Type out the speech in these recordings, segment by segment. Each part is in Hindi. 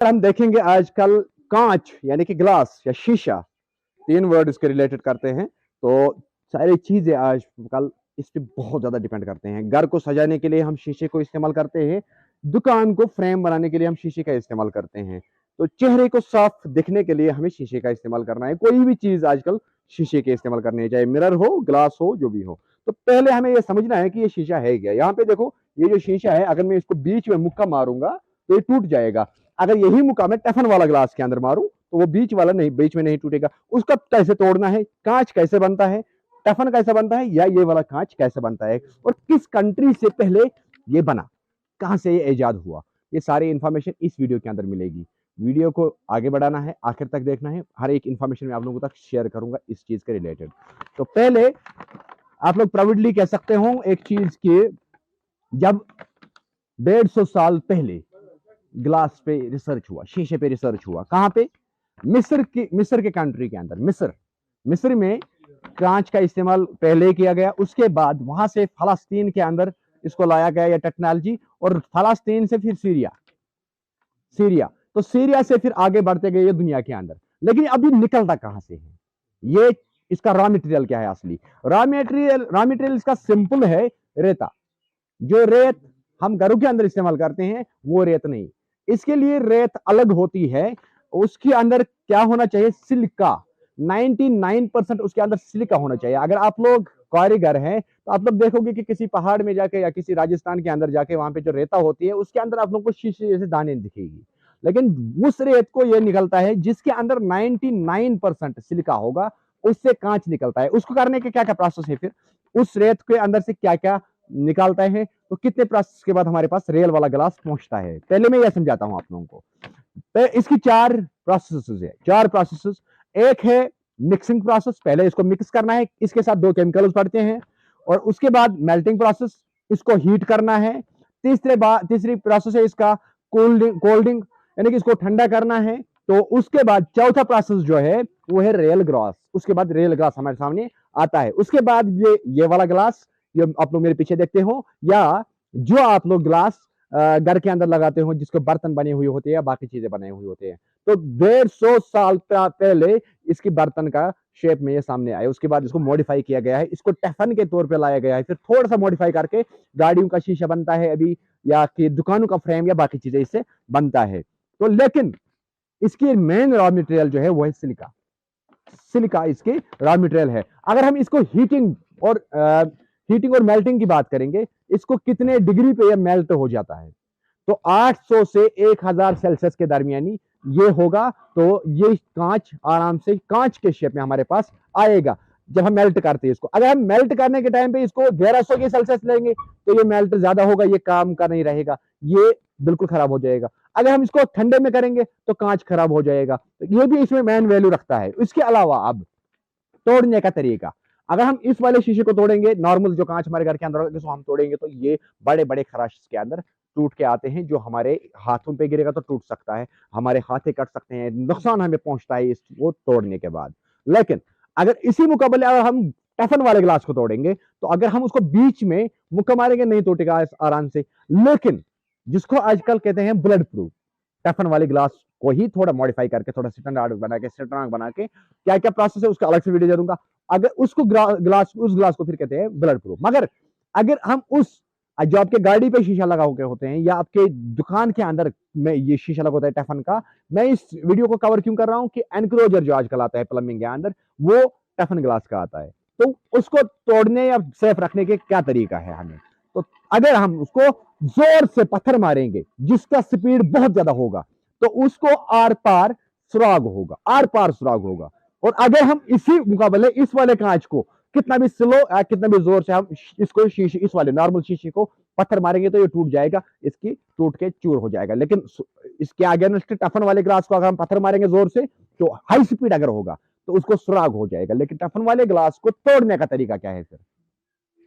हम देखेंगे आजकल कांच यानी कि ग्लास या शीशा, तीन वर्ड इसके रिलेटेड करते हैं। तो सारी चीजें आजकल इस पे बहुत ज्यादा डिपेंड करते हैं। घर को सजाने के लिए हम शीशे को इस्तेमाल करते हैं, दुकान को फ्रेम बनाने के लिए हम शीशे का इस्तेमाल करते हैं, तो चेहरे को साफ दिखने के लिए हमें शीशे का इस्तेमाल करना है। कोई भी चीज आजकल शीशे के इस्तेमाल करनी है, चाहे मिरर हो, ग्लास हो, जो भी हो। तो पहले हमें यह समझना है कि ये शीशा है क्या। यहाँ पे देखो, ये जो शीशा है, अगर मैं इसको बीच में मुक्का मारूंगा तो ये टूट जाएगा। अगर यही मुक्का मैं टेफन वाला ग्लास के अंदर मारूं तो वो बीच वाला नहीं, बीच में नहीं टूटेगा। उसका कैसे तोड़ना है, कांच कैसे बनता है, टेफन कैसे बनता है, या ये वाला कांच कैसे बनता है, और किस कंट्री से पहले ये बना, कहां से ये इजाद हुआ, ये सारी इंफॉर्मेशन इस वीडियो के अंदर मिलेगी। वीडियो को आगे बढ़ाना है, आखिर तक देखना है। हर एक इंफॉर्मेशन मैं आप लोगों तक शेयर करूंगा इस चीज के रिलेटेड। तो पहले आप लोग प्राउडली कह सकते हो एक चीज की, जब 150 साल पहले ग्लास पे रिसर्च हुआ, शीशे पे रिसर्च हुआ, कहां पे? मिस्र के कंट्री के अंदर। मिस्र में कांच का इस्तेमाल पहले किया गया, उसके बाद वहां से फलस्तीन के अंदर इसको लाया गया, या टेक्नोलॉजी, और फलस्तीन से फिर सीरिया, तो सीरिया से फिर आगे बढ़ते गए ये दुनिया के अंदर। लेकिन अभी निकलता कहां से है, ये इसका रॉ मटेरियल क्या है? असली रॉ मटेरियल इसका सिंपल है, रेता। जो रेत हम घरों के अंदर इस्तेमाल करते हैं वो रेत नहीं, इसके लिए रेत अलग होती है। उसके अंदर क्या होना चाहिए? सिलिका। 99% उसके अंदर सिलिका होना चाहिए। अगर आप लोग कारीगर हैं तो आप लोग देखोगे कि किसी पहाड़ में जाके या किसी राजस्थान के अंदर जाके वहां पे जो रेता होती है उसके अंदर आप लोग को शीशे जैसे दाने दिखेगी, लेकिन उस रेत को यह निकलता है जिसके अंदर 99% सिलिका होगा, उससे कांच निकलता है। उसको करने के क्या क्या प्रोसेस है, फिर उस रेत के अंदर से क्या क्या निकालता है, तो कितने प्रोसेस के बाद हमारे पास रियल वाला ग्लास पहुंचता है। पहले मैं यह समझाता हूं आप लोगों को। इसकी 4 प्रोसेस है, 4 प्रोसेस। एक है मिक्सिंग प्रोसेस, पहले इसको मिक्स करना है, इसके साथ 2 केमिकल्स पड़ते हैं, और उसके बाद मेल्टिंग प्रोसेस, इसको हीट करना है। तीसरी प्रोसेस है इसका कोल्डिंग, यानी कि इसको ठंडा करना है। तो उसके बाद चौथा प्रोसेस जो है वो है रियल ग्लास। उसके बाद रियल ग्लास हमारे सामने आता है। उसके बाद ये वाला ग्लास, ये आप लोग मेरे पीछे देखते हो, या जो आप लोग ग्लास घर के अंदर लगाते हो जिसके बर्तन बने हुए होते हैं या बाकी चीजें बने हुए होते हैं। तो 150 साल पहले इसकी बर्तन का शेप में ये सामने आया। उसके बाद इसको मॉडिफाई किया गया है, इसको टेफन के तौर पे लाया गया है, फिर थोड़ा सा मॉडिफाई करके गाड़ियों का शीशा बनता है अभी, या कि दुकानों का फ्रेम या बाकी चीजें इससे बनता है। तो लेकिन इसकी मेन रॉ मटेरियल जो है वो है सिलिका इसकी रॉ मटेरियल है। अगर हम इसको हीटिंग और मेल्टिंग की बात करेंगे, इसको कितने डिग्री पे ये मेल्ट हो जाता है, तो 800 से 1000 सेल्सियस के दरमियानी ये होगा। तो ये कांच आराम से कांच के शेप में हमारे पास आएगा जब हम मेल्ट करते हैं इसको। अगर हम मेल्ट करने के टाइम पे इसको 1100 के सेल्सियस लेंगे तो ये मेल्ट ज्यादा होगा, ये काम का नहीं रहेगा, ये बिल्कुल खराब हो जाएगा। अगर हम इसको ठंडे में करेंगे तो कांच खराब हो जाएगा। तो ये भी इसमें मेन वैल्यू रखता है। इसके अलावा अब तोड़ने का तरीका, अगर हम इस वाले शीशे को तोड़ेंगे, नॉर्मल जो कांच हमारे घर के अंदर इसको हम तोड़ेंगे, तो ये बड़े बड़े खराश के अंदर टूट के आते हैं, जो हमारे हाथों पे गिरेगा तो टूट सकता है, हमारे हाथे कट सकते हैं, नुकसान हमें पहुंचता है इसको तोड़ने के बाद। लेकिन अगर इसी मुकाबले अगर हम टेफन वाले ग्लास को तोड़ेंगे, तो अगर हम उसको बीच में मुक्का मारेंगे नहीं टूटेगा आराम से। लेकिन जिसको आजकल कहते हैं बुलेट प्रूफ, टेफन वाले ग्लास को ही थोड़ा मॉडिफाई करके, थोड़ा स्टैंडर्ड बना के, स्ट्रांग बना के, क्या क्या प्रोसेस है उसका अलग से वीडियो दे दूंगा। अगर उसको उस ग्लास को फिर कहते हैं बुलेट प्रूफ। मगर अगर हम उस जो आपके गाड़ी पे शीशा लगा हुए होते हैं या आपके दुकान के अंदर में ये शीशा लगा होता है टेफन का, मैं इस वीडियो को कवर क्यों कर रहा हूं कि एनक्लोजर जो आजकल आता है प्लम्बिंग के अंदर, वो टेफन ग्लास का आता है। तो उसको तोड़ने या सेफ रखने के क्या तरीका है हमें? तो अगर हम उसको जोर से पत्थर मारेंगे जिसका स्पीड बहुत ज्यादा होगा, तो उसको आर पार सुराग होगा। और अगर हम इसी मुकाबले इस वाले कांच को कितना भी स्लो या कितना भी जोर से हम इसको शीशे, इस वाले नॉर्मल शीशे को पत्थर मारेंगे तो ये टूट जाएगा, इसकी टूट के चूर हो जाएगा। लेकिन इसके अगेंस्ट टफन वाले ग्लास को अगर हम पत्थर मारेंगे जोर से, तो हाई स्पीड अगर होगा तो उसको सुराग हो जाएगा। लेकिन टफन वाले ग्लास को तोड़ने का तरीका क्या है? फिर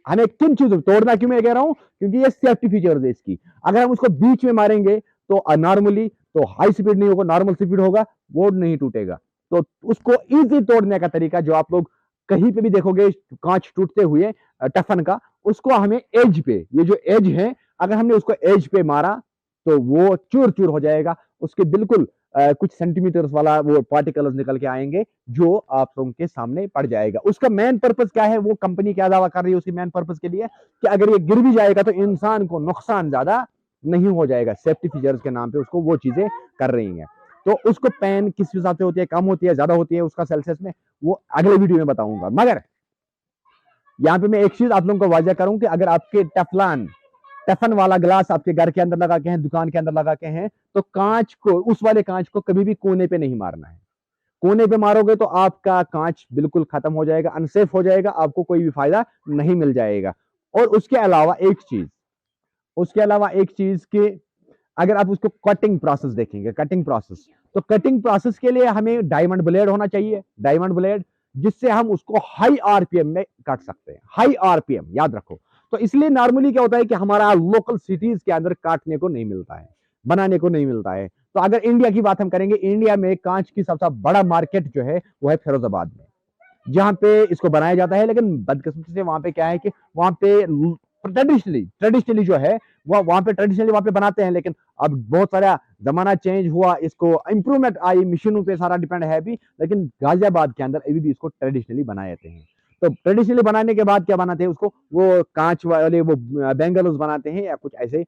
हमें किन चीजों तोड़ना क्यों मैं कह रहा हूं? क्योंकि ये सेफ्टी फीचर है इसकी। अगर हम उसको बीच में मारेंगे तो नॉर्मली तो हाई स्पीड नहीं होगा, नॉर्मल स्पीड होगा, वो नहीं टूटेगा। तो उसको इजी तोड़ने का तरीका जो आप लोग कहीं पे भी देखोगे कांच टूटते हुए टफन का, उसको हमें एज पे, ये जो एज है, अगर हमने उसको एज पे मारा तो वो चूर चूर हो जाएगा, उसके बिल्कुल कुछ सेंटीमीटर्स वाला वो पार्टिकल्स निकल के आएंगे जो आप लोगों के सामने पड़ जाएगा। उसका मेन पर्पस क्या है, वो कंपनी क्या दावा कर रही है उसकी मेन पर्पस के लिए, कि अगर ये गिर भी जाएगा तो इंसान को नुकसान ज्यादा नहीं हो जाएगा। सेफ्टी फीचर्स के नाम पे उसको वो चीजें कर रही हैं। तो उसको पेन किस हिसाब से होती है, कम होती है, ज्यादा होती है, उसका सेल्सियस में वो अगले वीडियो में बताऊंगा। मगर यहाँ पे मैं एक चीज आप लोगों को वाजा करूं कि अगर आपके टेफन वाला ग्लास आपके घर के अंदर लगा के हैं, दुकान के अंदर लगा के हैं, तो कांच को, उस वाले कांच को कभी भी कोने पे नहीं मारना है। कोने पे मारोगे तो आपका कांच बिल्कुल खत्म हो जाएगा, अनसेफ हो जाएगा, आपको कोई भी फायदा नहीं मिल जाएगा। और उसके अलावा एक चीज कि अगर आप उसको कटिंग प्रोसेस देखेंगे, कटिंग प्रोसेस, तो कटिंग प्रोसेस के लिए हमें डायमंड ब्लेड होना चाहिए, डायमंड ब्लेड, जिससे हम उसको हाई आरपीएम में काट सकते हैं। हाई आरपीएम याद रखो। तो इसलिए नॉर्मली क्या होता है कि हमारा लोकल सिटीज के अंदर काटने को नहीं मिलता है, बनाने को नहीं मिलता है। तो अगर इंडिया की बात हम करेंगे, इंडिया में कांच की सबसे बड़ा मार्केट जो है वो है फिरोजाबाद में, जहां पे इसको बनाया जाता है। लेकिन बदकिस्मती से वहां पे क्या है कि वहां पे ट्रेडिशनली जो है वो वहां पे ट्रेडिशनली वहां पे बनाते हैं, लेकिन अब बहुत सारा जमाना चेंज हुआ, इसको इंप्रूवमेंट आई, मशीनों पे सारा डिपेंड है अभी, लेकिन गाजियाबाद के अंदर अभी भी इसको ट्रेडिशनली बनाए जाते हैं। तो ट्रेडिशनली बनाने के बाद क्या बनाते हैं उसको, वो कांच वाले वो बैंगल्स बनाते हैं या कुछ ऐसे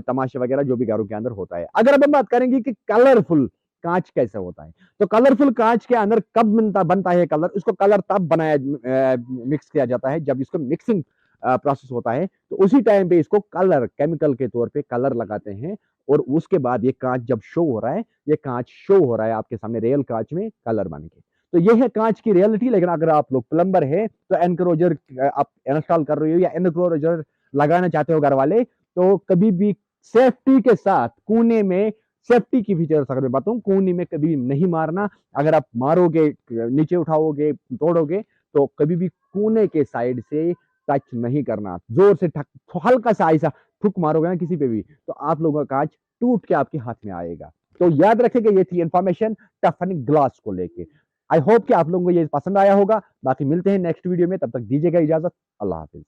तमाशे वगैरह जो भी घरों के अंदर होता है। अगर अब हम बात करेंगे कि कलरफुल कांच कैसे होता है, तो कलरफुल कांच के अंदर कब बनता है कलर, उसको कलर तब बनाया मिक्स किया जाता है जब इसको मिक्सिंग प्रोसेस होता है। तो उसी टाइम पे इसको कलर, केमिकल के तौर पे कलर लगाते हैं, और उसके बाद ये कांच जब शो हो रहा है, ये कांच शो हो रहा है आपके सामने रियल कांच में कलर बन के। तो ये है कांच की रियलिटी। लेकिन अगर आप लोग प्लम्बर है तो एनक्रोजर आप इंस्टॉल कर रहे हो या एनक्रोजर लगाना चाहते हो घर वाले, तो कभी भी सेफ्टी के साथ कोने में, सेफ्टी की फीचर्स अगर मैं बताऊं, कोने में कभी नहीं मारना। अगर आप मारोगे, नीचे उठाओगे, तोड़ोगे, तो कभी भी कोने के साइड से टच नहीं करना। जोर से हल्का सा ऐसा ठुक मारोगे ना किसी पे भी, तो आप लोगों का कांच टूट के आपके हाथ में आएगा। तो याद रखेंगे, ये थी इंफॉर्मेशन टफनिंग ग्लास को लेके। आई होप कि आप लोगों को ये पसंद आया होगा। बाकी मिलते हैं नेक्स्ट वीडियो में, तब तक दीजिएगा इजाजत। अल्लाह हाफिज।